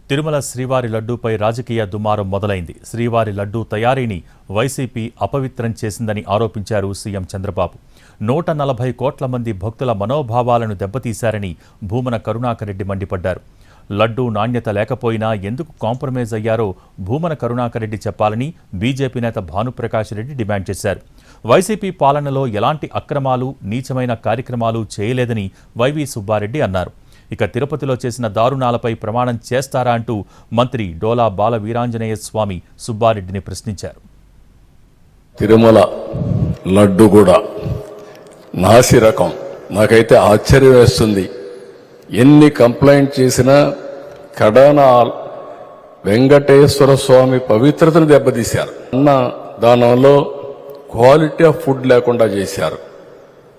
తిరుమల శ్రీవారి లడ్డూపై రాజకీయ దుమారం మొదలైంది. శ్రీవారి లడ్డూ తయారీని వైసీపీ అపవిత్రం చేసిందని ఆరోపించారు సీఎం చంద్రబాబు. 140 కోట్ల మంది భక్తుల మనోభావాలను దెబ్బతీశారని భూమన కరుణాకర్ రెడ్డి మండిపడ్డారు. లడ్డూ నాణ్యత లేకపోయినా ఎందుకు కాంప్రమైజ్ అయ్యారో భూమన కరుణాకర్ రెడ్డి చెప్పాలని బీజేపీ నేత భానుప్రకాష్ రెడ్డి డిమాండ్ చేశారు. వైసీపీ పాలనలో ఎలాంటి అక్రమాలు, నీచమైన కార్యక్రమాలు చేయలేదని వైవి సుబ్బారెడ్డి అన్నారు. ఇక తిరుపతిలో చేసిన దారుణాలపై ప్రమాణం చేస్తారా అంటూ మంత్రి డోలా బాల వీరాంజనేయ స్వామి సుబ్బారెడ్డిని ప్రశ్నించారు. తిరుమల లడ్డు కూడా నాసి రకం. నాకైతే ఆశ్చర్యం వేస్తుంది. ఎన్ని కంప్లైంట్ చేసినా కడాన వెంకటేశ్వర స్వామి పవిత్రతను దెబ్బతీశారు. అన్న దానంలో క్వాలిటీ ఆఫ్ ఫుడ్ లేకుండా చేశారు.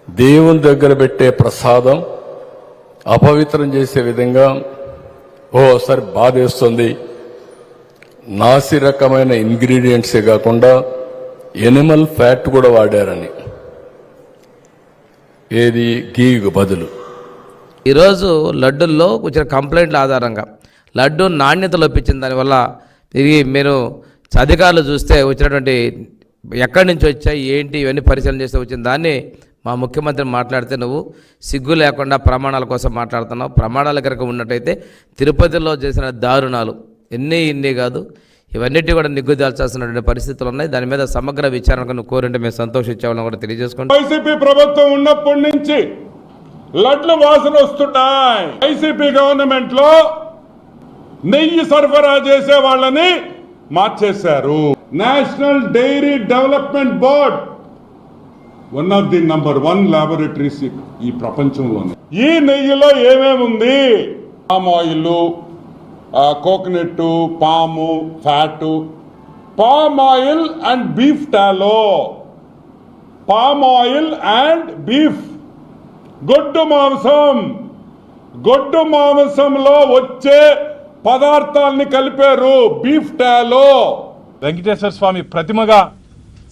దేవుని దగ్గర పెట్టే ప్రసాదం అపవిత్రం చేసే విధంగా ఓసారి బాధేస్తుంది. నాసి రకమైన ఇంగ్రీడియంట్సే కాకుండా ఎనిమల్ ఫ్యాట్ కూడా వాడారని, ఏది గీకు బదులు. ఈరోజు లడ్డూల్లో వచ్చిన కంప్లైంట్ల ఆధారంగా లడ్డూ నాణ్యత లోపించిన దానివల్ల ఇది మీరు అధికారులు చూస్తే వచ్చినటువంటి ఎక్కడి నుంచి వచ్చాయి ఏంటి ఇవన్నీ పరిశీలన చేస్తే వచ్చిన దాన్ని మా ముఖ్యమంత్రి మాట్లాడితే నువ్వు సిగ్గు లేకుండా ప్రమాణాల కోసం మాట్లాడుతున్నావు. ప్రమాణాల కనుక ఉన్నట్టయితే తిరుపతిలో చేసిన దారుణాలు ఇన్ని కాదు, ఇవన్నిటి కూడా నిగ్గుదాల్చాల్సినటువంటి పరిస్థితులు ఉన్నాయి. దాని మీద సమగ్ర విచారణకు నువ్వు కోరింటే మేము సంతోషించామని కూడా తెలియజేసుకుంటాం. వైసీపీ ప్రభుత్వం ఉన్నప్పటి నుంచి లడ్లు వాసన వస్తున్నాయి. వైసీపీ గవర్నమెంట్ లో నెయ్యి సరఫరా చేసే వాళ్ళని మార్చేశారు. National dairy development board one of the number 1 laboratories ఈ ప్రపంచంలోనే. ఈ నెయ్యిలో ఏమేముంది? Palm oil, coconut, palm fat, palm oil and beef tallow, palm oil and beef, గొడ్డు మాంసంలో వచ్చే పదార్థాలని కలిపారు బీఫ్ టాలో. వెంకటేశ్వర స్వామి ప్రతిమగా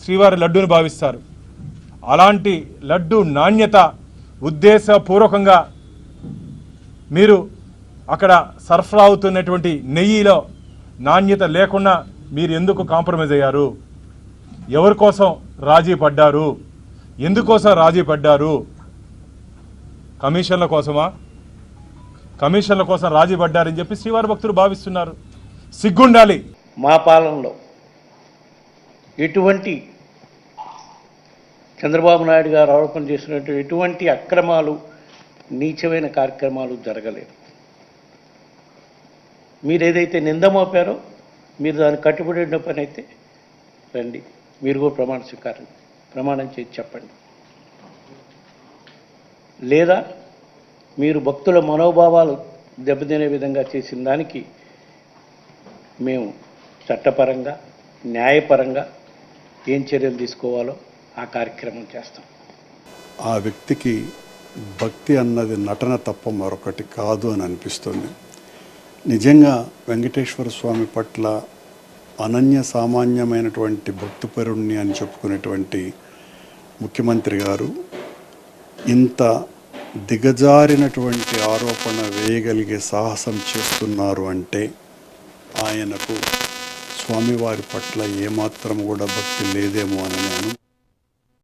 శ్రీవారి లడ్డూని భావిస్తారు. అలాంటి లడ్డు నాణ్యత ఉద్దేశపూర్వకంగా మీరు అక్కడ సరఫరా అవుతున్నటువంటి నెయ్యిలో నాణ్యత లేకుండా మీరు ఎందుకు కాంప్రమైజ్ అయ్యారు? ఎవరి కోసం రాజీ పడ్డారు? ఎందుకోసం రాజీ పడ్డారు? కమిషన్ల కోసమా? కమిషన్ల కోసం రాజీ పడ్డారని చెప్పి శ్రీవారి భక్తులు భావిస్తున్నారు. సిగ్గుండాలి. మా పాలనలో ఎటువంటి చంద్రబాబు నాయుడు గారు ఆరోపణ చేసినట్టు ఎటువంటి అక్రమాలు, నీచమైన కార్యక్రమాలు జరగలేదు. మీరు ఏదైతే నింద మోపారో మీరు దానికి కట్టుబడిన పని అయితే రండి, మీరు కూడా ప్రమాణం చేసి చెప్పండి. లేదా మీరు భక్తుల మనోభావాలు దెబ్బతినే విధంగా చేసిన దానికి మేము చట్టపరంగా, న్యాయపరంగా ఏం చర్యలు తీసుకోవాలో ఆ కార్యక్రమం చేస్తాం. ఆ వ్యక్తికి భక్తి అన్నది నటన తప్ప మరొకటి కాదు అని అనిపిస్తుంది. నిజంగా వెంకటేశ్వర స్వామి పట్ల అనన్య సామాన్యమైనటువంటి భక్తిపరుణ్ణి అని చెప్పుకునేటువంటి ముఖ్యమంత్రి గారు ఇంత దిగజారినటువంటి ఆరోపణ వేయగలిగే సాహసం చేస్తున్నారు అంటే ఆయనకు స్వామివారి పట్ల ఏమాత్రం కూడా భక్తి లేదేమో అని నేను